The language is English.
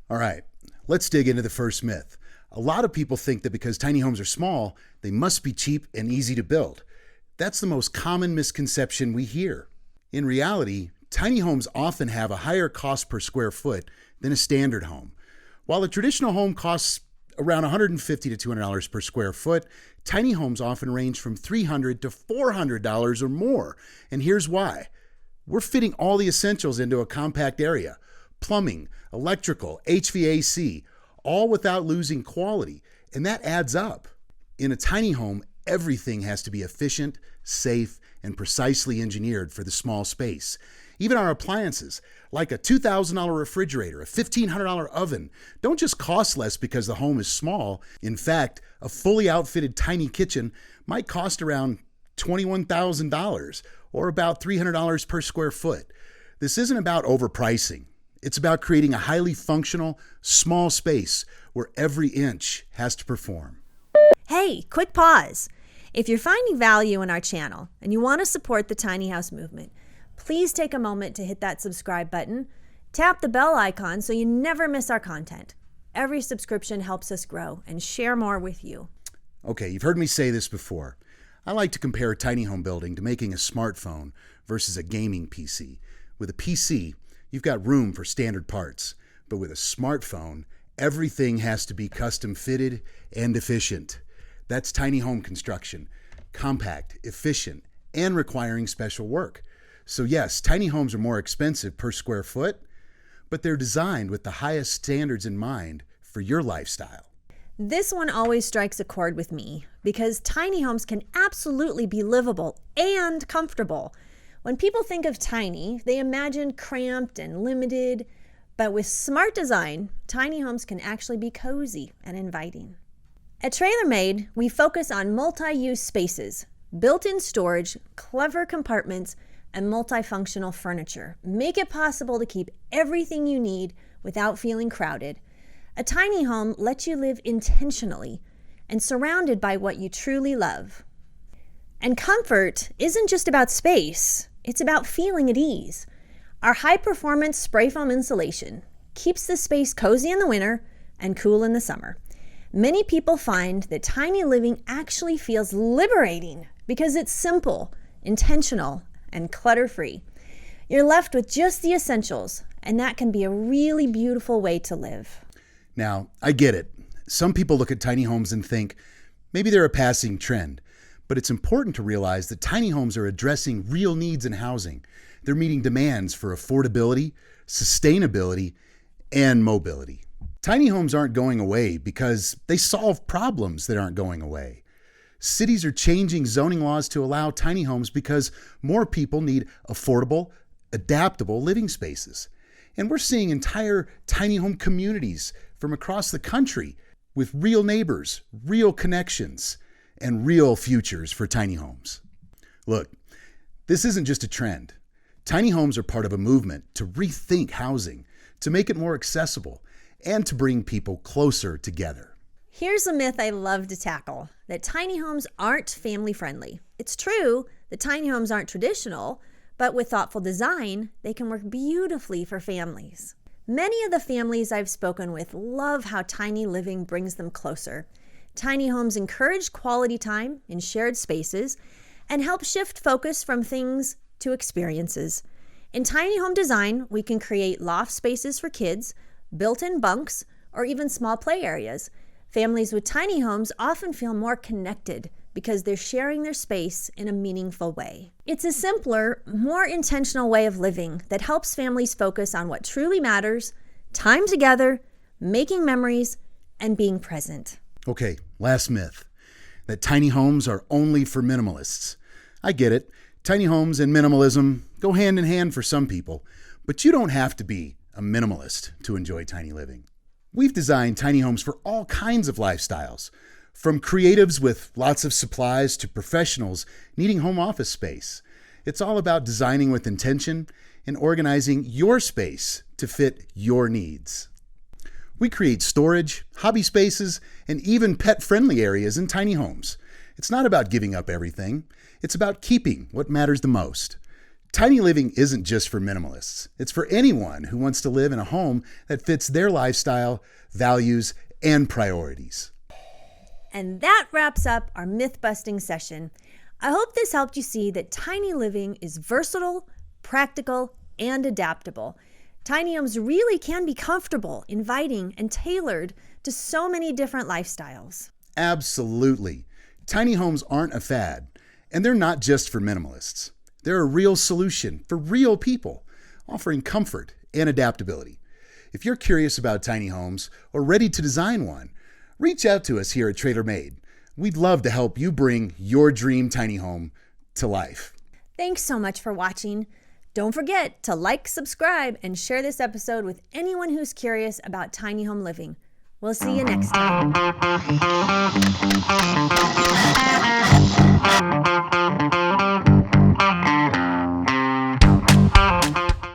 All right, let's dig into the first myth. A lot of people think that because tiny homes are small, they must be cheap and easy to build. That's the most common misconception we hear. In reality, tiny homes often have a higher cost per square foot than a standard home. While a traditional home costs around $150 to $200 per square foot, tiny homes often range from $300 to $400 or more. And here's why. We're fitting all the essentials into a compact area: plumbing, electrical, HVAC, all without losing quality. And that adds up. In a tiny home, everything has to be efficient, safe, and precisely engineered for the small space. Even our appliances, like a $2,000 refrigerator, a $1,500 oven, don't just cost less because the home is small. In fact, a fully outfitted tiny kitchen might cost around $21,000 or about $300 per square foot. This isn't about overpricing. It's about creating a highly functional, small space where every inch has to perform. Hey, quick pause. If you're finding value in our channel and you want to support the tiny house movement, please take a moment to hit that subscribe button. Tap the bell icon so you never miss our content. Every subscription helps us grow and share more with you. Okay, you've heard me say this before. I like to compare tiny home building to making a smartphone versus a gaming PC. With a PC, you've got room for standard parts, but with a smartphone, everything has to be custom fitted and efficient. That's tiny home construction: compact, efficient, and requiring special work. So yes, tiny homes are more expensive per square foot, but they're designed with the highest standards in mind for your lifestyle. This one always strikes a chord with me because tiny homes can absolutely be livable and comfortable. When people think of tiny, they imagine cramped and limited, but with smart design, tiny homes can actually be cozy and inviting. At TrailerMade, we focus on multi-use spaces, built-in storage, clever compartments, and multifunctional furniture make it possible to keep everything you need without feeling crowded. A tiny home lets you live intentionally and surrounded by what you truly love. And comfort isn't just about space, it's about feeling at ease. Our high-performance spray foam insulation keeps the space cozy in the winter and cool in the summer. Many people find that tiny living actually feels liberating because it's simple, intentional, and clutter-free. You're left with just the essentials, and that can be a really beautiful way to live. Now, I get it. Some people look at tiny homes and think maybe they're a passing trend, but it's important to realize that tiny homes are addressing real needs in housing. They're meeting demands for affordability, sustainability, and mobility. Tiny homes aren't going away because they solve problems that aren't going away. Cities are changing zoning laws to allow tiny homes because more people need affordable, adaptable living spaces. And we're seeing entire tiny home communities from across the country with real neighbors, real connections, and real futures for tiny homes. Look, this isn't just a trend. Tiny homes are part of a movement to rethink housing, to make it more accessible, and to bring people closer together. Here's a myth I love to tackle, that tiny homes aren't family friendly. It's true that tiny homes aren't traditional, but with thoughtful design, they can work beautifully for families. Many of the families I've spoken with love how tiny living brings them closer. Tiny homes encourage quality time in shared spaces and help shift focus from things to experiences. In tiny home design, we can create loft spaces for kids, built-in bunks, or even small play areas. Families with tiny homes often feel more connected because they're sharing their space in a meaningful way. It's a simpler, more intentional way of living that helps families focus on what truly matters: time together, making memories, and being present. Okay, last myth, that tiny homes are only for minimalists. I get it. Tiny homes and minimalism go hand in hand for some people, but you don't have to be a minimalist to enjoy tiny living. We've designed tiny homes for all kinds of lifestyles, from creatives with lots of supplies to professionals needing home office space. It's all about designing with intention and organizing your space to fit your needs. We create storage, hobby spaces, and even pet-friendly areas in tiny homes. It's not about giving up everything. It's about keeping what matters the most. Tiny living isn't just for minimalists. It's for anyone who wants to live in a home that fits their lifestyle, values, and priorities. And that wraps up our myth-busting session. I hope this helped you see that tiny living is versatile, practical, and adaptable. Tiny homes really can be comfortable, inviting, and tailored to so many different lifestyles. Absolutely. Tiny homes aren't a fad, and they're not just for minimalists. They're a real solution for real people, offering comfort and adaptability. If you're curious about tiny homes or ready to design one, reach out to us here at TrailerMade. We'd love to help you bring your dream tiny home to life. Thanks so much for watching. Don't forget to like, subscribe, and share this episode with anyone who's curious about tiny home living. We'll see you next time.